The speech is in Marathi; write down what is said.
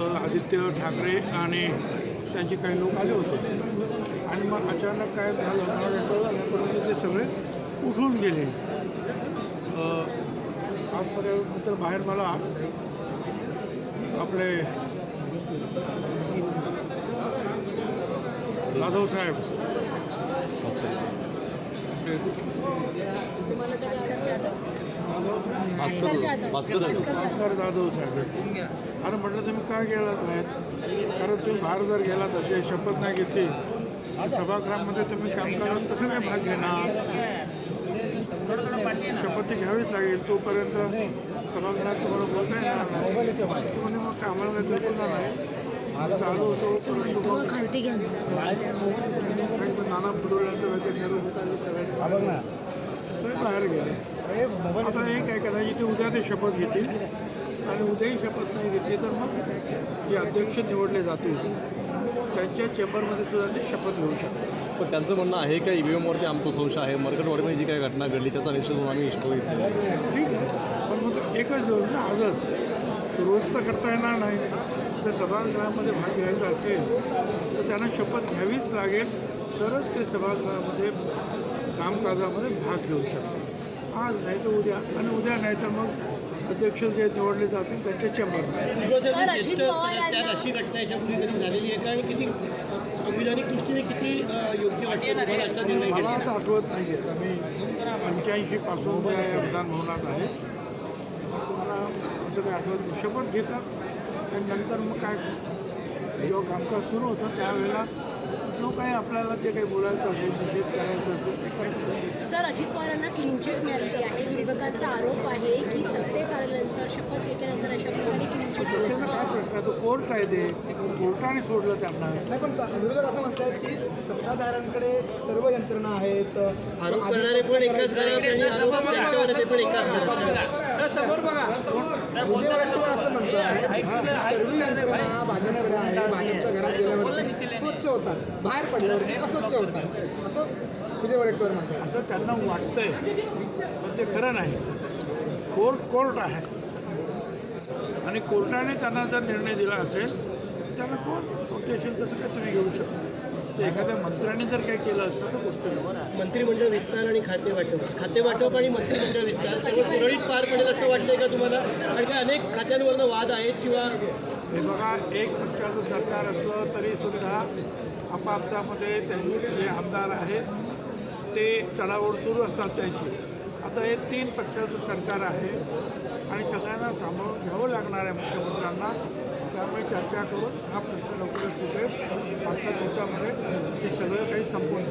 आदित्य ठाकरे आणि त्यांचे काही लोक आले होते आणि मग अचानक काय झालं मला वेगळं झाल्यापर्यंत ते सगळे उठून गेले. आतमध्ये नंतर बाहेर मला आपले जाधव साहेब भास्कर जाधव साहेब आणि म्हटलं तुम्ही काय गेलात बाहेर, कारण तुम्ही बाहेर जर गेलात असे शपथ नाही घेतली सभागृहामध्ये तुम्ही कामकाजात कसं काय भाग घेणार. शपथ घ्यावीच लागेल, तोपर्यंत सभागृहात तुम्हाला बोलता येणार नाही. म्हणजे मग कामाला काही बोलणार नाही. चालू होतो नाना फुडोळ्यांचं बाहेर गेले. आता एक आहे कदाचित उद्या ते शपथ घेतील आणि उद्याही शपथ नाही घेतली तर मग जे अध्यक्ष निवडले जातील त्यांच्या चेंबरमध्ये सुद्धा ते शपथ घेऊ शकतात. पण त्यांचं म्हणणं आहे का ईव्हीएमवरती आमचा संशय आहे, मरकटवाडीमध्ये जी काही घटना घडली त्याचा निषेध म्हणून आम्ही इच्छितो. ठीक आहे, पण मग एकच दिवस ना आजच रोज तर करता येणार नाही. जर सभागृहामध्ये भाग घ्यायचा असेल तर त्यांना शपथ घ्यावीच लागेल, तरच ते सभागृहामध्ये कामकाजामध्ये भाग घेऊ शकतात. आज नाही तर उद्या, आणि उद्या नाही तर मग अध्यक्ष जे निवडले जातील त्यांच्या चेंबरमध्ये. अशी घटना याच्यापूर्वी कधी झालेली आहे का आणि किती संविधानिक दृष्टीने किती योग्य वाटते तुम्हाला असा निर्णय? मला आता आठवत नाही आहे. आम्ही 85 पासून या विधानभवनात आहे. मला असं काही आठवत नाही. शपथ घेतात आणि नंतर मग काय जेव्हा कामकाज सुरू होतं त्यावेळेला जो काही आपल्याला ते काही बोलायचं असेल, निषेध करायचं असेल ते काही. सर, अजित पवारांना क्लीन चिट मिळालेली आहे. विरोधकांचा आरोप आहे की सत्तेत आल्यानंतर शपथ घेतल्यानंतर अशा प्रकारे क्लीन चिट. त्याचा काय प्रश्न आहे, तो कोर्ट आहे, ते कोर्टाने सोडलं त्यांना. नाही, पण विरोधक असं म्हणतात की सत्ताधाऱ्यांकडे सर्व यंत्रणा आहेत, आरोप करणारे पण एकाच घरात आणि आरोप त्यांच्यावर पण एकाच घरात. समोर बघा, विजय वडेट्टीवार असं म्हणतात सर्व यंत्रणा भाजपकडे आहे, भाजपच्या घरात गेल्यावरती स्वच्छ होतात, बाहेर पडल्यावरती अस्वच्छ होतात, असं विजय वडेट्टीवार म्हणतात. असं त्यांना वाटतंय पण ते खरं नाही. कोर्ट आहे आणि कोर्टाने त्यांना जर निर्णय दिला असेल त्यांना कोर्ट असेल तसं काय तुम्ही घेऊ शकता. ते एखाद्या मंत्र्याने जर काही केलं असतं तर गोष्ट नाही. मंत्रिमंडळ विस्तार आणि खातेवाटप आणि मंत्रिमंडळ विस्तार सगळं सुरळीत पार पडेल असं वाटतंय का तुम्हाला? आणि काय अनेक खात्यांवरनं वाद आहेत किंवा हे बघा, एक पक्षाचं सरकार असलं तरीसुद्धा आपापसामध्ये त्यांचे जे आमदार आहेत ते चढाओढ सुरू असतात त्यांची. आता हे 3 पक्षाचं सरकार आहे आणि सगळ्यांना सामावून घ्यावं लागणार आहे मुख्यमंत्र्यांना. त्यामुळे चर्चा करून हा प्रश्न लवकरच सुटेल. 5-7 दिवसामध्ये हे सगळं काही संपून